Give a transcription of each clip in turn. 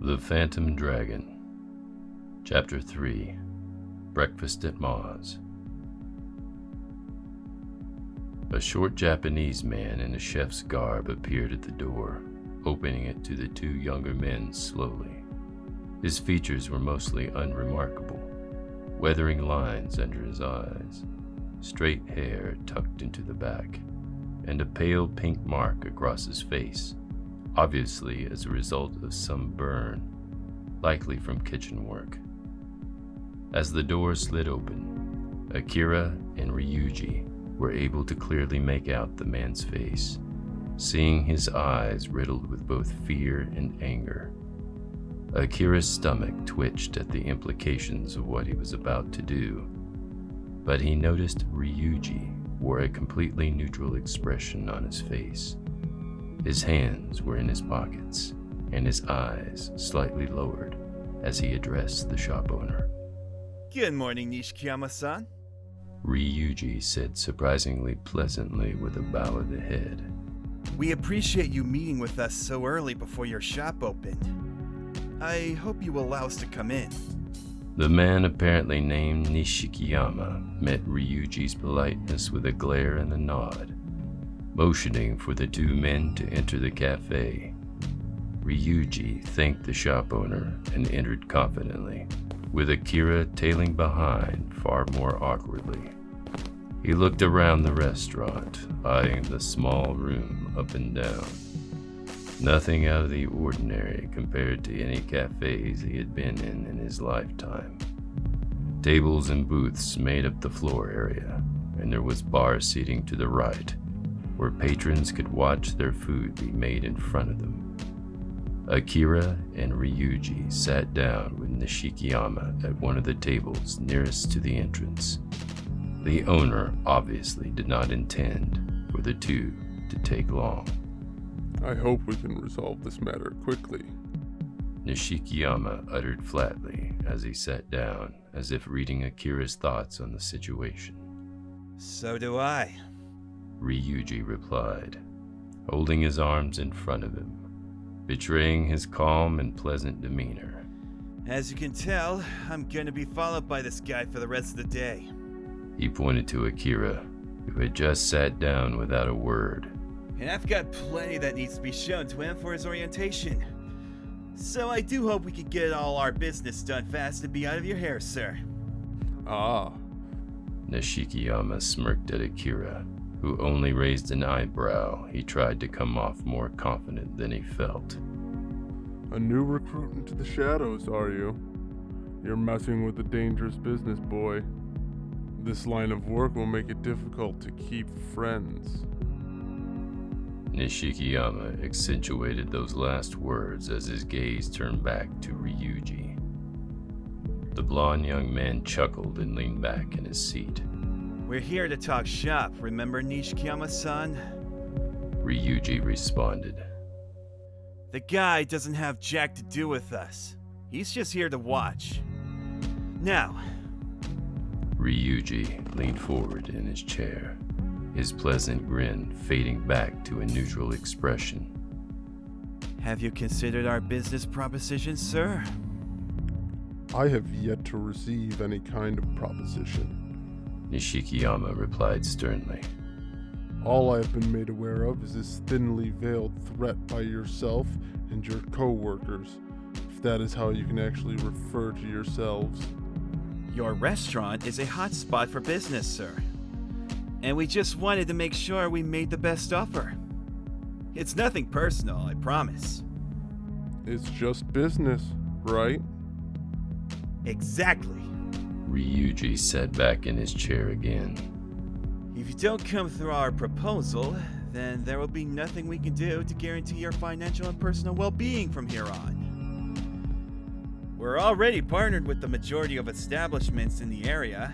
The Phantom Dragon. Chapter 3. Breakfast at Ma's. A short Japanese man in a chef's garb appeared at the door, opening it to the two younger men slowly. His features were mostly unremarkable, weathering lines under his eyes, straight hair tucked into the back, and a pale pink mark across his face, obviously as a result of some burn, likely from kitchen work. As the door slid open, Akira and Ryuji were able to clearly make out the man's face, seeing his eyes riddled with both fear and anger. Akira's stomach twitched at the implications of what he was about to do, but he noticed Ryuji wore a completely neutral expression on his face. His hands were in his pockets, and his eyes slightly lowered as he addressed the shop owner. Good morning, Nishikiyama-san. Ryuji said surprisingly pleasantly with a bow of the head. We appreciate you meeting with us so early before your shop opened. I hope you will allow us to come in. The man, apparently named Nishikiyama, met Ryuji's politeness with a glare and a nod, motioning for the two men to enter the cafe. Ryuji thanked the shop owner and entered confidently, with Akira tailing behind far more awkwardly. He looked around the restaurant, eyeing the small room up and down. Nothing out of the ordinary compared to any cafes he had been in his lifetime. Tables and booths made up the floor area, and there was bar seating to the right, where patrons could watch their food be made in front of them. Akira and Ryuji sat down with Nishikiyama at one of the tables nearest to the entrance. The owner obviously did not intend for the two to take long. I hope we can resolve this matter quickly, Nishikiyama uttered flatly as he sat down, as if reading Akira's thoughts on the situation. So do I, Ryuji replied, holding his arms in front of him, betraying his calm and pleasant demeanor. As you can tell, I'm gonna be followed by this guy for the rest of the day. He pointed to Akira, who had just sat down without a word. And I've got plenty that needs to be shown to him for his orientation. So I do hope we can get all our business done fast and be out of your hair, sir. Ah. Nishikiyama smirked at Akira, who only raised an eyebrow. He tried to come off more confident than he felt. A new recruit into the shadows, are you? You're messing with a dangerous business, boy. This line of work will make it difficult to keep friends. Nishikiyama accentuated those last words as his gaze turned back to Ryuji. The blond young man chuckled and leaned back in his seat. We're here to talk shop, remember, Nishikiyama-san? Ryuji responded. The guy doesn't have jack to do with us. He's just here to watch. Now. Ryuji leaned forward in his chair, his pleasant grin fading back to a neutral expression. Have you considered our business proposition, sir? I have yet to receive any kind of proposition, Nishikiyama replied sternly. All I have been made aware of is this thinly veiled threat by yourself and your co-workers, if that is how you can actually refer to yourselves. Your restaurant is a hotspot for business, sir. And we just wanted to make sure we made the best offer. It's nothing personal, I promise. It's just business, right? Exactly. Ryuji sat back in his chair again. If you don't come through our proposal, then there will be nothing we can do to guarantee your financial and personal well-being from here on. We're already partnered with the majority of establishments in the area,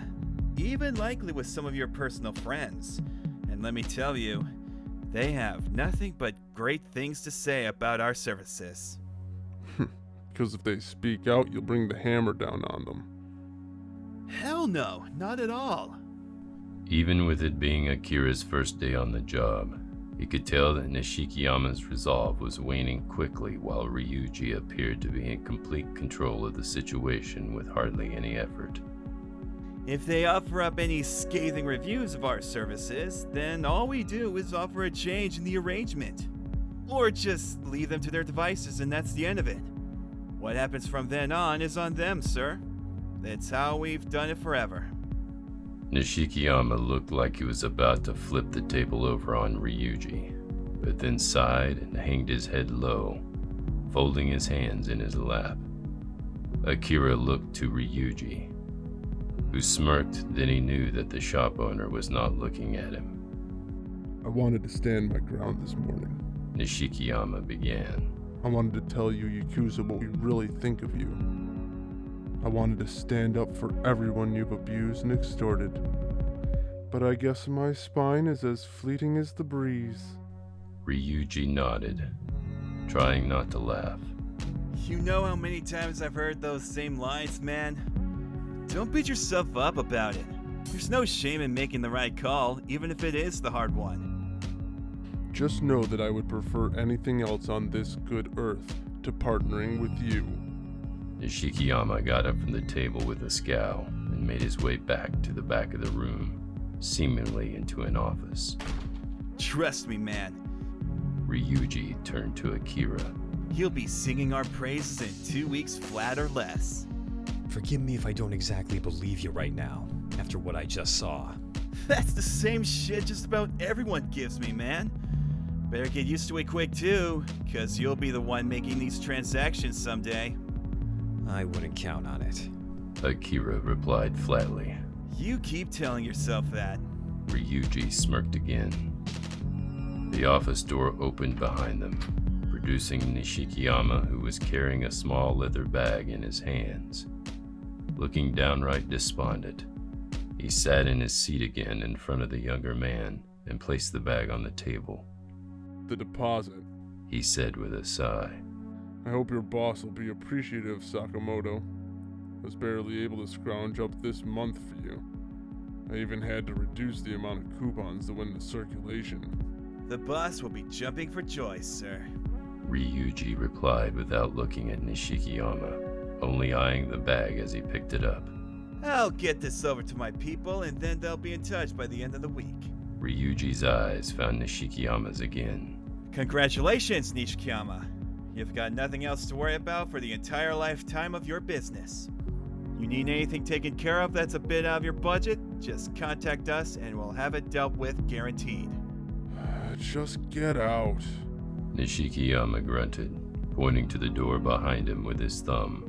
even likely with some of your personal friends. And let me tell you, they have nothing but great things to say about our services. Because if they speak out, you'll bring the hammer down on them. Hell no, not at all. Even with it being Akira's first day on the job, He could tell that Nishikiyama's resolve was waning quickly, while Ryuji appeared to be in complete control of the situation with hardly any effort. If they offer up any scathing reviews of our services, then all we do is offer a change in the arrangement. Or just leave them to their devices and that's the end of it. What happens from then on is on them, sir. That's how we've done it forever. Nishikiyama looked like he was about to flip the table over on Ryuji, but then sighed and hanged his head low, folding his hands in his lap. Akira looked to Ryuji, who smirked. Then he knew that the shop owner was not looking at him. I wanted to stand my ground this morning. Nishikiyama began. I wanted to tell you, Yakuza, what we really think of you. I wanted to stand up for everyone you've abused and extorted. But I guess my spine is as fleeting as the breeze. Ryuji nodded, trying not to laugh. You know how many times I've heard those same lines, man? Don't beat yourself up about it. There's no shame in making the right call, even if it is the hard one. Just know that I would prefer anything else on this good earth to partnering with you. Nishikiyama got up from the table with a scowl and made his way back to the back of the room, seemingly into an office. Trust me, man. Ryuji turned to Akira. He'll be singing our praises in 2 weeks flat or less. Forgive me if I don't exactly believe you right now, after what I just saw. That's the same shit just about everyone gives me, man. Better get used to it quick too, cause you'll be the one making these transactions someday. I wouldn't count on it. Akira replied flatly. You keep telling yourself that. Ryuji smirked again. The office door opened behind them, producing Nishikiyama, who was carrying a small leather bag in his hands. Looking downright despondent, he sat in his seat again in front of the younger man and placed the bag on the table. The deposit. He said with a sigh. I hope your boss will be appreciative, Sakamoto. I was barely able to scrounge up this month for you. I even had to reduce the amount of coupons that went into circulation. The boss will be jumping for joy, sir. Ryuji replied without looking at Nishikiyama, only eyeing the bag as he picked it up. I'll get this over to my people and then they'll be in touch by the end of the week. Ryuji's eyes found Nishikiyama's again. Congratulations, Nishikiyama. You've got nothing else to worry about for the entire lifetime of your business. You need anything taken care of that's a bit out of your budget, just contact us and we'll have it dealt with guaranteed. Just get out. Nishikiyama grunted, pointing to the door behind him with his thumb.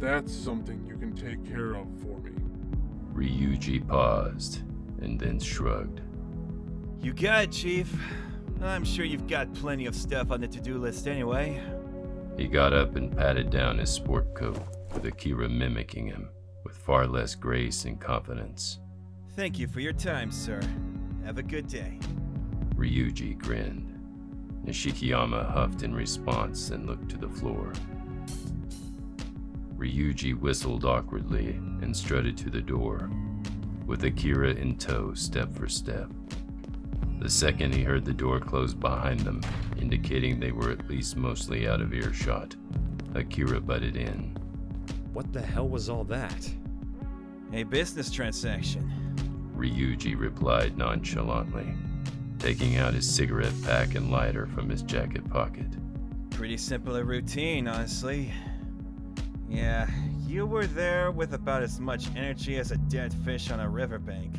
That's something you can take care of for me. Ryuji paused and then shrugged. You got it, Chief. I'm sure you've got plenty of stuff on the to-do list anyway. He got up and patted down his sport coat, with Akira mimicking him, with far less grace and confidence. Thank you for your time, sir. Have a good day. Ryuji grinned. Nishikiyama huffed in response and looked to the floor. Ryuji whistled awkwardly and strutted to the door, with Akira in tow step for step. The second he heard the door close behind them, indicating they were at least mostly out of earshot, Akira butted in. What the hell was all that? A business transaction. Ryuji replied nonchalantly, taking out his cigarette pack and lighter from his jacket pocket. Pretty simple and routine, honestly. Yeah, you were there with about as much energy as a dead fish on a riverbank.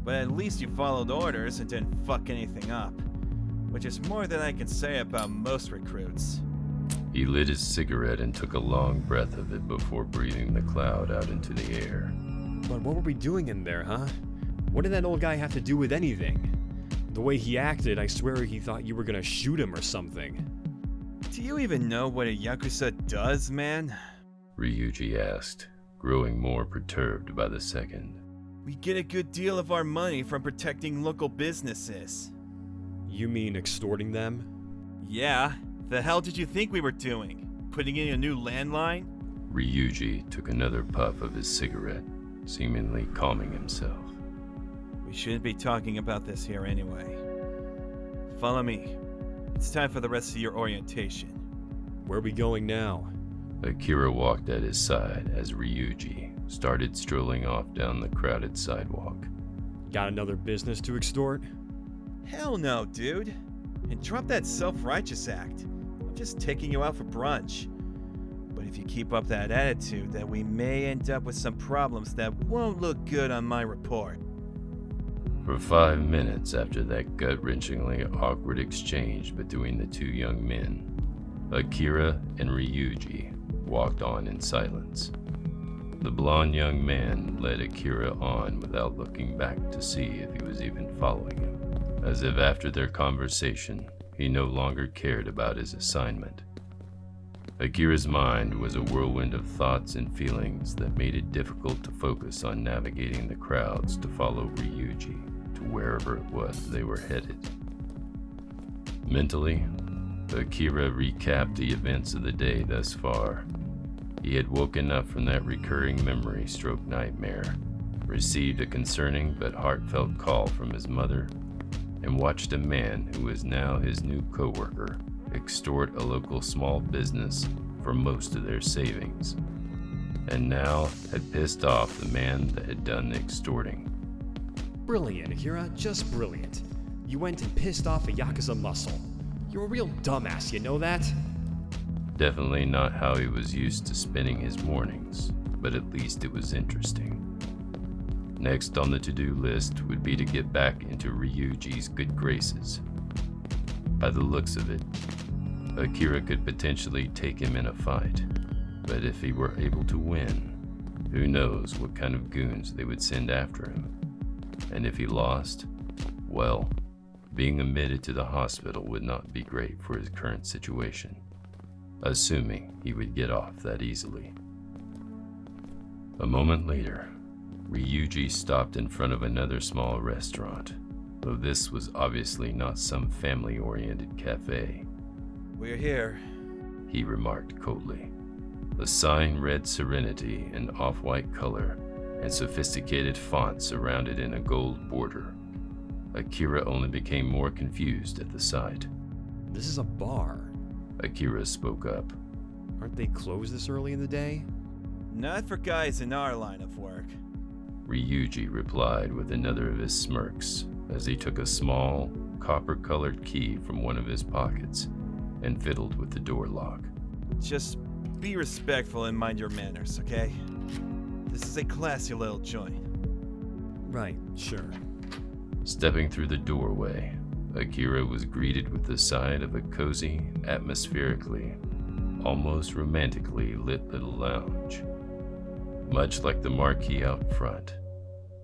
But at least you followed orders and didn't fuck anything up, which is more than I can say about most recruits. He lit his cigarette and took a long breath of it before breathing the cloud out into the air. But what were we doing in there, huh? What did that old guy have to do with anything? The way he acted, I swear he thought you were gonna shoot him or something. Do you even know what a yakuza does, man? Ryuji asked, growing more perturbed by the second. We get a good deal of our money from protecting local businesses. You mean extorting them? Yeah, the hell did you think we were doing? Putting in a new landline? Ryuji took another puff of his cigarette, seemingly calming himself. We shouldn't be talking about this here anyway. Follow me. It's time for the rest of your orientation. Where are we going now? Akira walked at his side as Ryuji started strolling off down the crowded sidewalk. Got another business to extort? Hell no, dude. And drop that self-righteous act. I'm just taking you out for brunch. But if you keep up that attitude, then we may end up with some problems that won't look good on my report. For 5 minutes after that gut-wrenchingly awkward exchange between the two young men, Akira and Ryuji walked on in silence. The blond young man led Akira on without looking back to see if he was even following him, as if after their conversation, he no longer cared about his assignment. Akira's mind was a whirlwind of thoughts and feelings that made it difficult to focus on navigating the crowds to follow Ryuji to wherever it was they were headed. Mentally, Akira recapped the events of the day thus far. He had woken up from that recurring memory-stroke nightmare, received a concerning but heartfelt call from his mother, and watched a man who was now his new co-worker extort a local small business for most of their savings, and now had pissed off the man that had done the extorting. Brilliant, Akira, just brilliant. You went and pissed off a yakuza muscle. You're a real dumbass, you know that? Definitely not how he was used to spending his mornings, but at least it was interesting. Next on the to-do list would be to get back into Ryuji's good graces. By the looks of it, Akira could potentially take him in a fight, but if he were able to win, who knows what kind of goons they would send after him. And if he lost, well, being admitted to the hospital would not be great for his current situation, assuming he would get off that easily. A moment later, Ryuji stopped in front of another small restaurant, though this was obviously not some family-oriented cafe. We're here. He remarked coldly. The sign read Serenity in off-white color, and sophisticated font surrounded in a gold border. Akira only became more confused at the sight. This is a bar. Akira spoke up. Aren't they closed this early in the day? Not for guys in our line of work. Ryuji replied with another of his smirks as he took a small, copper-colored key from one of his pockets and fiddled with the door lock. Just be respectful and mind your manners, okay? This is a classy little joint. Right, sure. Stepping through the doorway, Akira was greeted with the sight of a cozy, atmospherically, almost romantically lit little lounge. Much like the marquee out front,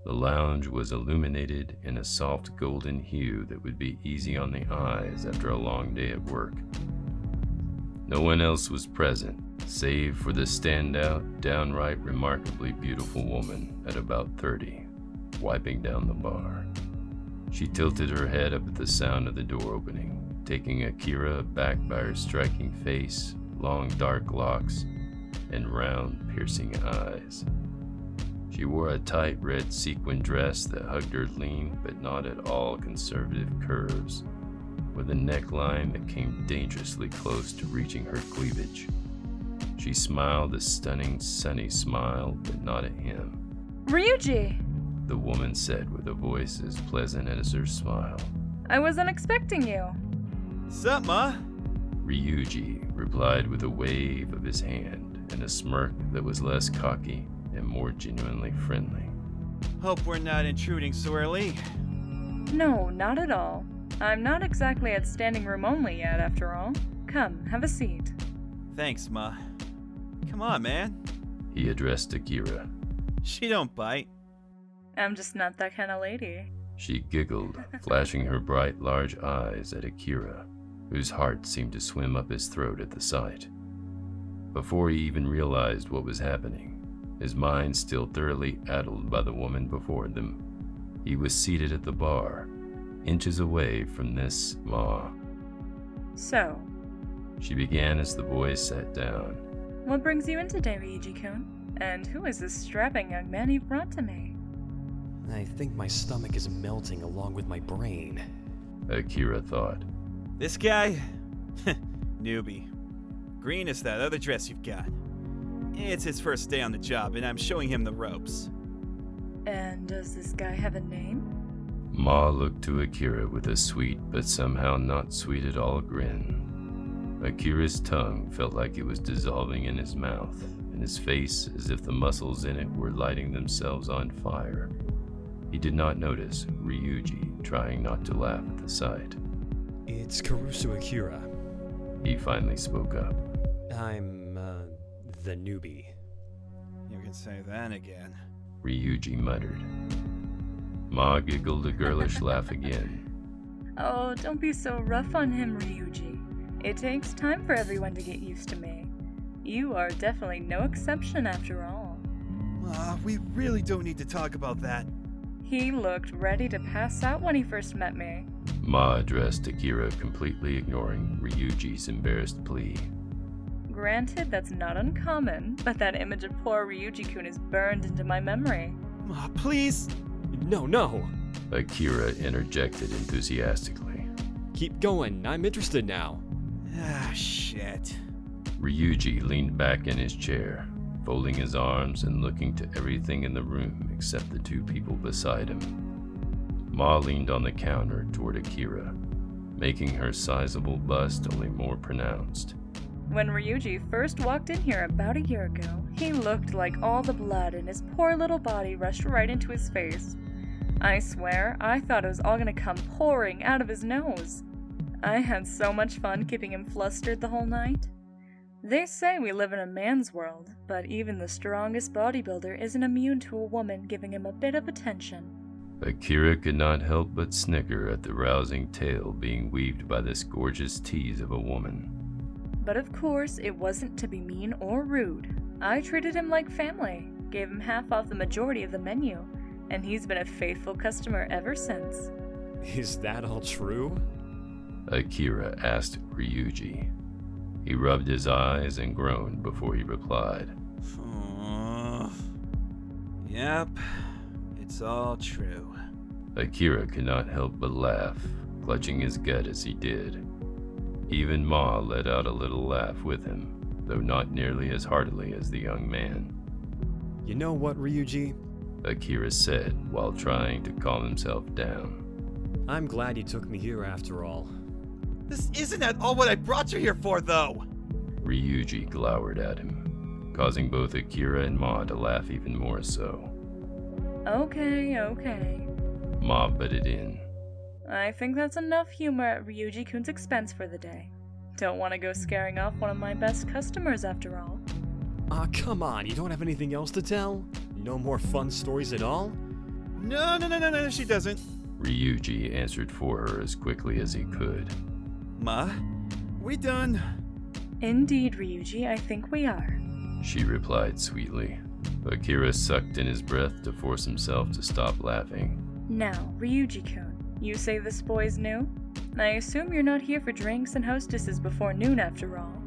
the lounge was illuminated in a soft golden hue that would be easy on the eyes after a long day at work. No one else was present, save for the standout, downright remarkably beautiful woman at about 30, wiping down the bar. She tilted her head up at the sound of the door opening, taking Akira aback by her striking face, long dark locks, and round, piercing eyes. She wore a tight red sequin dress that hugged her lean but not at all conservative curves, with a neckline that came dangerously close to reaching her cleavage. She smiled a stunning, sunny smile, but not at him. Ryuji! The woman said with a voice as pleasant as her smile. I wasn't expecting you. Sup, ma? Ryuji replied with a wave of his hand and a smirk that was less cocky and more genuinely friendly. Hope we're not intruding so early. No, not at all. I'm not exactly at standing room only yet, after all. Come, have a seat. Thanks, ma. Come on, man. He addressed Akira. She don't bite. I'm just not that kind of lady. She giggled, flashing her bright, large eyes at Akira, whose heart seemed to swim up his throat at the sight. Before he even realized what was happening, his mind still thoroughly addled by the woman before them, he was seated at the bar, inches away from this Ma. So, She began as the boys sat down. what brings you in today, Ryuji-kun? And who is this strapping young man you've brought to me? I think my stomach is melting along with my brain. Akira thought. This guy? Newbie. Green is that other dress you've got. It's his first day on the job, and I'm showing him the ropes. And does this guy have a name? Ma looked to Akira with a sweet but somehow not sweet at all grin. Akira's tongue felt like it was dissolving in his mouth, and his face as if the muscles in it were lighting themselves on fire. He did not notice Ryuji trying not to laugh at the sight. It's Kurusu Akira. He finally spoke up. I'm, the newbie. You can say that again. Ryuji muttered. Ma giggled a girlish laugh again. Oh, don't be so rough on him, Ryuji. It takes time for everyone to get used to me. You are definitely no exception after all. We really don't need to talk about that. He looked ready to pass out when he first met me. Ma addressed Akira, completely ignoring Ryuji's embarrassed plea. Granted, that's not uncommon, but that image of poor Ryuji-kun is burned into my memory. Please! No! Akira interjected enthusiastically. Keep going, I'm interested now. Shit. Ryuji leaned back in his chair, folding his arms and looking to everything in the room except the two people beside him. Ma leaned on the counter toward Akira, making her sizable bust only more pronounced. When Ryuji first walked in here about a year ago, he looked like all the blood in his poor little body rushed right into his face. I swear, I thought it was all gonna come pouring out of his nose. I had so much fun keeping him flustered the whole night. They say we live in a man's world, but even the strongest bodybuilder isn't immune to a woman giving him a bit of attention. Akira could not help but snicker at the rousing tale being weaved by this gorgeous tease of a woman. But of course, it wasn't to be mean or rude. I treated him like family, gave him half off the majority of the menu, and he's been a faithful customer ever since. Is that all true? Akira asked Ryuji. He rubbed his eyes and groaned before he replied. Yep, it's all true. Akira could not help but laugh, clutching his gut as he did. Even Ma let out a little laugh with him, though not nearly as heartily as the young man. You know what, Ryuji? Akira said while trying to calm himself down. I'm glad you took me here after all. This isn't at all what I brought you here for, though! Ryuji glowered at him, causing both Akira and Ma to laugh even more so. Okay. Ma butted in. I think that's enough humor at Ryuji-kun's expense for the day. Don't want to go scaring off one of my best customers after all. Come on, you don't have anything else to tell? No more fun stories at all? No, she doesn't. Ryuji answered for her as quickly as he could. Ma, we done? Indeed, Ryuji, I think we are. She replied sweetly. Akira sucked in his breath to force himself to stop laughing. Now, Ryuji-kun, you say this boy's new? I assume you're not here for drinks and hostesses before noon after all.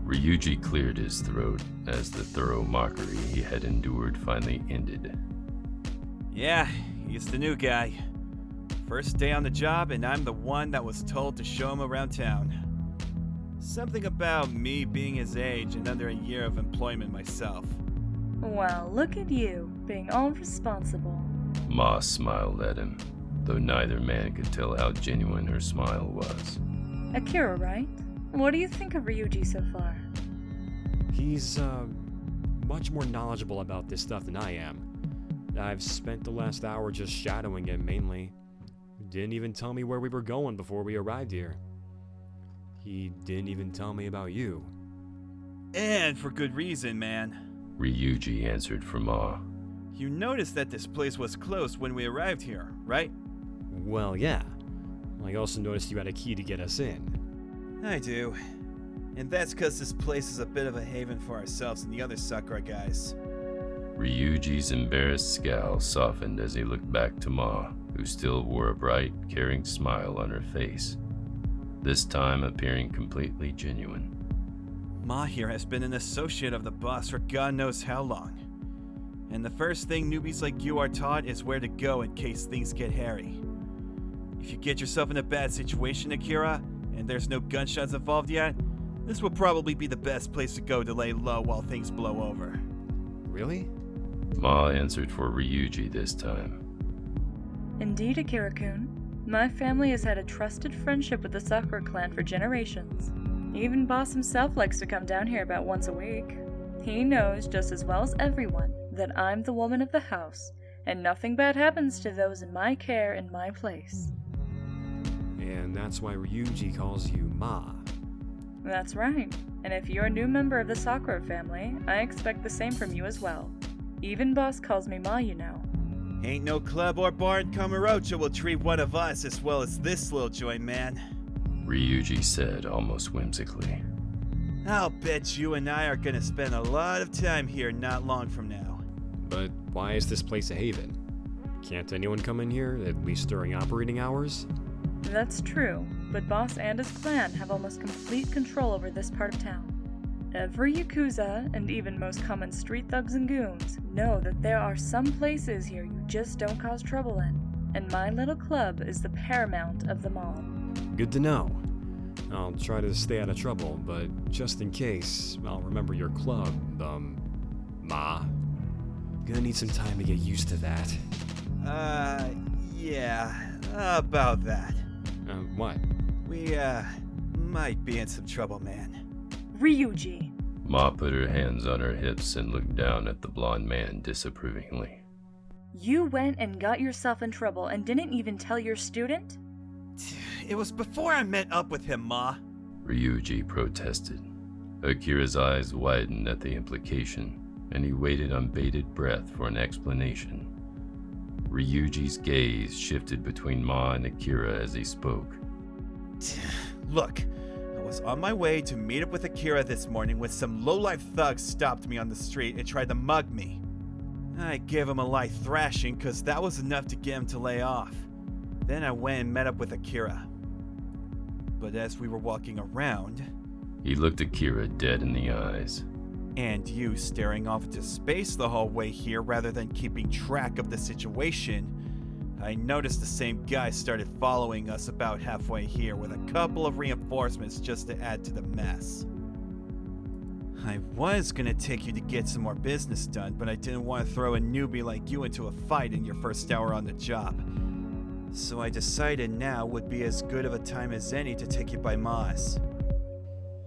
Ryuji cleared his throat as the thorough mockery he had endured finally ended. Yeah, he's the new guy. First day on the job, and I'm the one that was told to show him around town. Something about me being his age and under a year of employment myself. Well, look at you, being all responsible. Ma smiled at him, though neither man could tell how genuine her smile was. Akira, right? What do you think of Ryuji so far? He's, much more knowledgeable about this stuff than I am. I've spent the last hour just shadowing him mainly. Didn't even tell me where we were going before we arrived here. He didn't even tell me about you. And for good reason, man. Ryuji answered for Ma. You noticed that this place was closed when we arrived here, right? Well, yeah. I also noticed you had a key to get us in. I do. And that's because this place is a bit of a haven for ourselves and the other Sakura guys. Ryuji's embarrassed scowl softened as he looked back to Ma, who still wore a bright, caring smile on her face, this time appearing completely genuine. Ma here has been an associate of the boss for God knows how long. And the first thing newbies like you are taught is where to go in case things get hairy. If you get yourself in a bad situation, Akira, and there's no gunshots involved yet, this will probably be the best place to go to lay low while things blow over. Really? Ma answered for Ryuji this time. Indeed, Akira-kun. My family has had a trusted friendship with the Sakura clan for generations. Even Boss himself likes to come down here about once a week. He knows just as well as everyone that I'm the woman of the house, and nothing bad happens to those in my care and my place. And that's why Ryuji calls you Ma. That's right. And if you're a new member of the Sakura family, I expect the same from you as well. Even Boss calls me Ma, you know. Ain't no club or bar in Kamurocho will treat one of us as well as this little joint, man. Ryuji said almost whimsically. I'll bet you and I are gonna spend a lot of time here not long from now. But why is this place a haven? Can't anyone come in here, at least during operating hours? That's true, but Boss and his clan have almost complete control over this part of town. Every yakuza, and even most common street thugs and goons, know that there are some places here you just don't cause trouble in, and my little club is the paramount of them all. Good to know. I'll try to stay out of trouble, but just in case, I'll remember your club, Ma. Gonna need some time to get used to that. Yeah, about that. What? We, might be in some trouble, man. Ryuji. Ma put her hands on her hips and looked down at the blonde man disapprovingly. You went and got yourself in trouble and didn't even tell your student? It was before I met up with him, Ma. Ryuji protested. Akira's eyes widened at the implication, and he waited on bated breath for an explanation. Ryuji's gaze shifted between Ma and Akira as he spoke. Look, I was on my way to meet up with Akira this morning when some lowlife thugs stopped me on the street and tried to mug me. I gave him a light thrashing because that was enough to get him to lay off. Then I went and met up with Akira. But as we were walking around, He looked Akira dead in the eyes. and you staring off into space the whole way here rather than keeping track of the situation, I noticed the same guy started following us about halfway here with a couple of reinforcements just to add to the mess. I was gonna take you to get some more business done, but I didn't want to throw a newbie like you into a fight in your first hour on the job. So I decided now would be as good of a time as any to take you by Moss.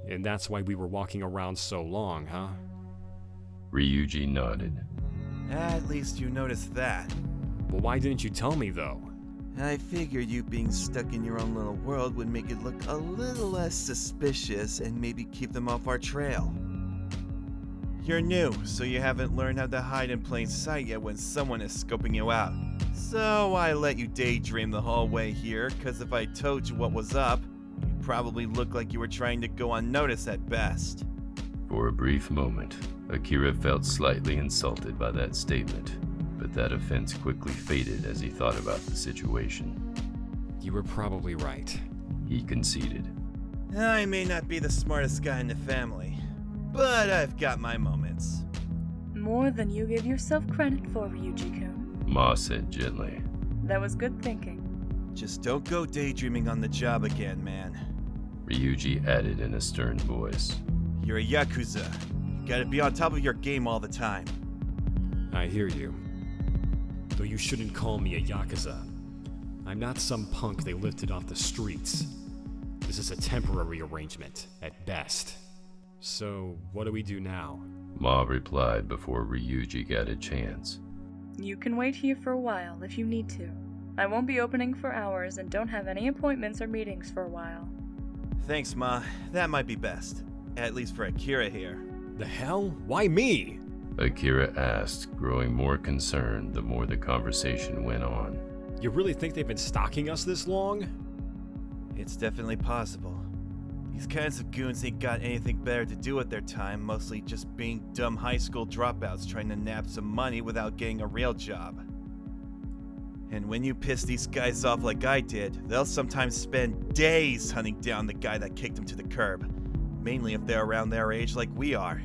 And that's why we were walking around so long, huh? Ryuji nodded. At least you noticed that. Well, why didn't you tell me, though? I figured you being stuck in your own little world would make it look a little less suspicious and maybe keep them off our trail. You're new, so you haven't learned how to hide in plain sight yet when someone is scoping you out. So I let you daydream the whole way here, cause if I told you what was up, you'd probably look like you were trying to go unnoticed at best. For a brief moment, Akira felt slightly insulted by that statement, but that offense quickly faded as he thought about the situation. You were probably right. He conceded. I may not be the smartest guy in the family, but I've got my moments. More than you give yourself credit for, Ryuji-kun. Ma said gently. That was good thinking. Just don't go daydreaming on the job again, man. Ryuji added in a stern voice. You're a yakuza. You gotta be on top of your game all the time. I hear you. Though you shouldn't call me a yakuza. I'm not some punk they lifted off the streets. This is a temporary arrangement, at best. So, what do we do now? Ma replied before Ryuji got a chance. You can wait here for a while if you need to. I won't be opening for hours and don't have any appointments or meetings for a while. Thanks, Ma. That might be best. At least for Akira here. The hell? Why me? Akira asked, growing more concerned the more the conversation went on. You really think they've been stalking us this long? It's definitely possible. These kinds of goons ain't got anything better to do with their time, mostly just being dumb high school dropouts trying to nab some money without getting a real job. And when you piss these guys off like I did, they'll sometimes spend days hunting down the guy that kicked them to the curb, mainly if they're around their age like we are.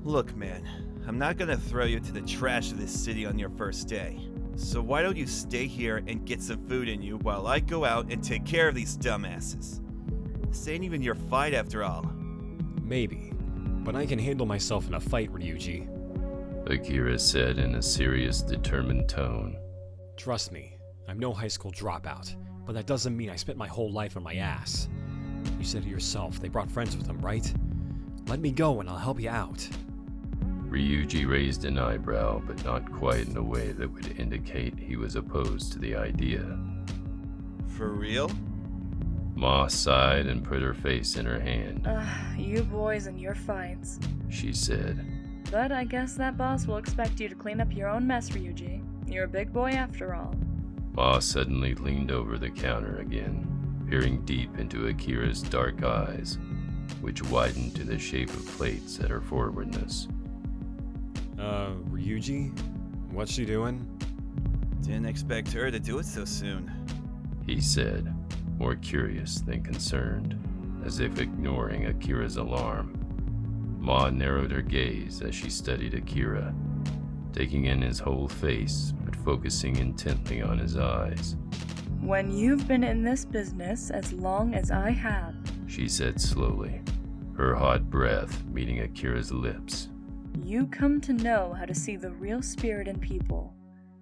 Look, man, I'm not gonna throw you to the trash of this city on your first day, So why don't you stay here and get some food in you while I go out and take care of these dumbasses? This ain't even your fight after all. Maybe, but I can handle myself in a fight, Ryuji. Akira said in a serious, determined tone. Trust me, I'm no high school dropout, but that doesn't mean I spent my whole life on my ass. You said it yourself, they brought friends with them, right? Let me go and I'll help you out. Ryuji raised an eyebrow, but not quite in a way that would indicate he was opposed to the idea. For real? Ma sighed and put her face in her hand. You boys and your fights. She said. But I guess that boss will expect you to clean up your own mess, Ryuji. You're a big boy after all. Ma suddenly leaned over the counter again, peering deep into Akira's dark eyes, which widened to the shape of plates at her forwardness. Ryuji? What's she doing? Didn't expect her to do it so soon. He said, more curious than concerned, as if ignoring Akira's alarm. Ma narrowed her gaze as she studied Akira, taking in his whole face, but focusing intently on his eyes. When you've been in this business as long as I have, She said slowly, her hot breath meeting Akira's lips. you come to know how to see the real spirit in people,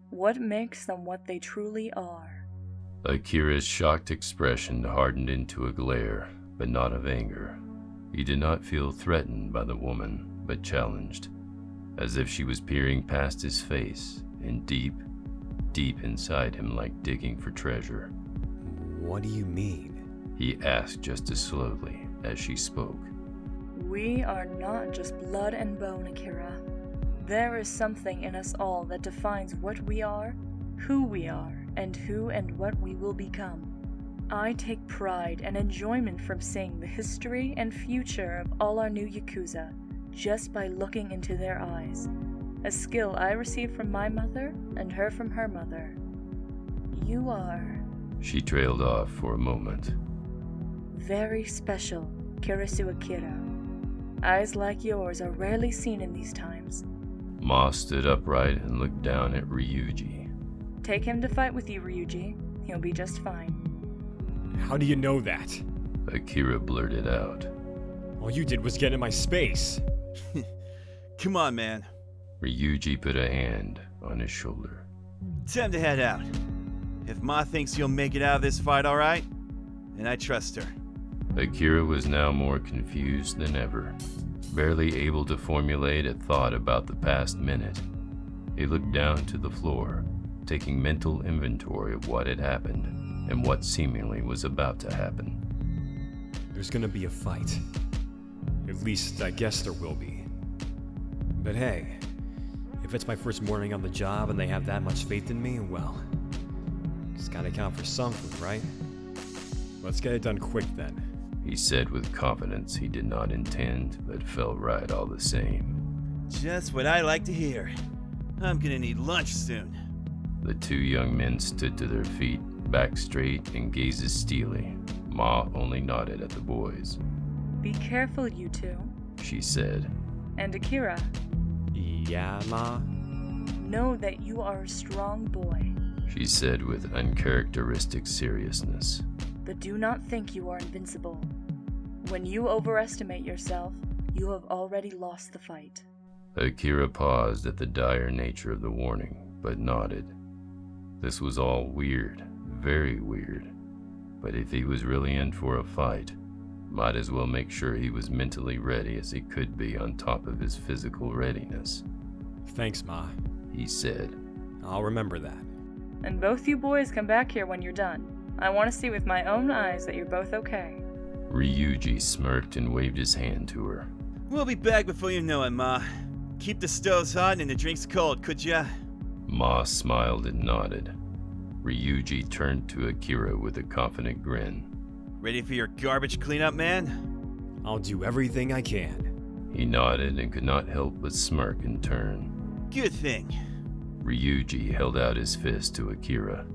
what makes them what they truly are. Akira's shocked expression hardened into a glare, but not of anger. He did not feel threatened by the woman, but challenged, as if she was peering past his face and deep, deep inside him like digging for treasure. What do you mean? He asked just as slowly as she spoke. We are not just blood and bone, Akira. There is something in us all that defines what we are, who we are, and who and what we will become. I take pride and enjoyment from seeing the history and future of all our new yakuza just by looking into their eyes, a skill I received from my mother and her from her mother. You are She trailed off for a moment. very special, Kurusu Akira. Eyes like yours are rarely seen in these times. Ma stood upright and looked down at Ryuji. Take him to fight with you, Ryuji. He'll be just fine. How do you know that? Akira blurted out. All you did was get in my space. Come on, man. Ryuji put a hand on his shoulder. Time to head out. If Ma thinks you'll make it out of this fight alright, then I trust her. Akira was now more confused than ever, barely able to formulate a thought about the past minute. He looked down to the floor, taking mental inventory of what had happened and what seemingly was about to happen. There's gonna be a fight. At least, I guess there will be. But hey, if it's my first morning on the job and they have that much faith in me, well, it's gotta count for something, right? Let's get it done quick then. He said with confidence he did not intend, but felt right all the same. Just what I like to hear. I'm gonna need lunch soon. The two young men stood to their feet, back straight and gazes steely. Ma only nodded at the boys. Be careful, you two. She said, And Akira, Yeah, Ma? know that you are a strong boy. She said with uncharacteristic seriousness. But do not think you are invincible. When you overestimate yourself, you have already lost the fight. Akira paused at the dire nature of the warning, but nodded. This was all weird, very weird. But if he was really in for a fight, might as well make sure he was mentally ready as he could be on top of his physical readiness. Thanks, Ma. He said. I'll remember that. And both you boys come back here when you're done. I want to see with my own eyes that you're both okay. Ryuji smirked and waved his hand to her. We'll be back before you know it, Ma. Keep the stoves hot and the drinks cold, could ya? Ma smiled and nodded. Ryuji turned to Akira with a confident grin. Ready for your garbage cleanup, man? I'll do everything I can. He nodded and could not help but smirk in turn. Good thing. Ryuji held out his fist to Akira.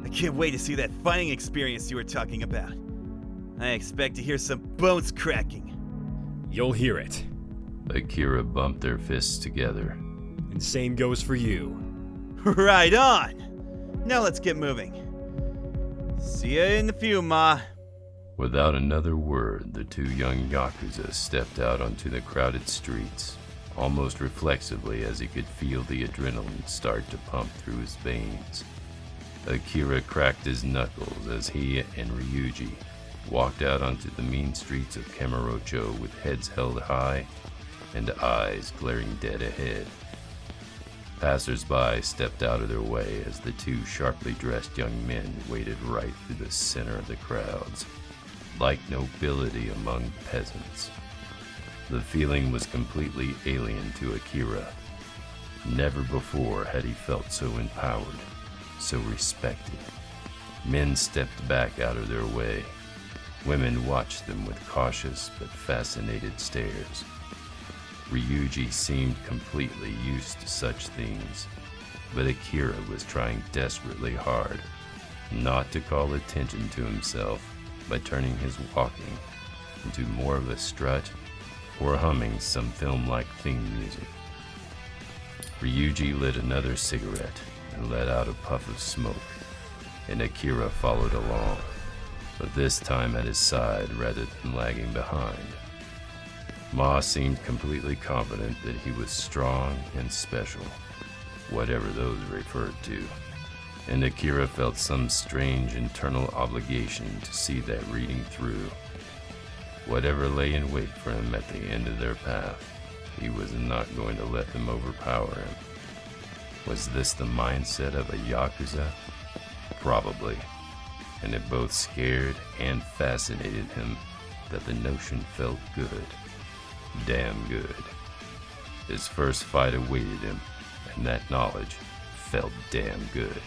I can't wait to see that fighting experience you were talking about. I expect to hear some bones cracking. You'll hear it. Akira bumped their fists together. And same goes for you. Right on! Now let's get moving. See ya in a few, Ma. Without another word, the two young yakuza stepped out onto the crowded streets, almost reflexively as he could feel the adrenaline start to pump through his veins. Akira cracked his knuckles as he and Ryuji walked out onto the mean streets of Kamurocho with heads held high and eyes glaring dead ahead. Passers-by stepped out of their way as the two sharply dressed young men waded right through the center of the crowds, like nobility among peasants. The feeling was completely alien to Akira. Never before had he felt so empowered, so respected. Men stepped back out of their way. Women watched them with cautious but fascinated stares. Ryuji seemed completely used to such things, but Akira was trying desperately hard not to call attention to himself by turning his walking into more of a strut or humming some film-like theme music. Ryuji lit another cigarette and let out a puff of smoke, and Akira followed along, but this time at his side rather than lagging behind. Ma seemed completely confident that he was strong and special, whatever those referred to, and Akira felt some strange internal obligation to see that reading through. Whatever lay in wait for him at the end of their path, he was not going to let them overpower him. Was this the mindset of a yakuza? Probably, and it both scared and fascinated him that the notion felt good. Damn good. His first fight awaited him, and that knowledge felt damn good.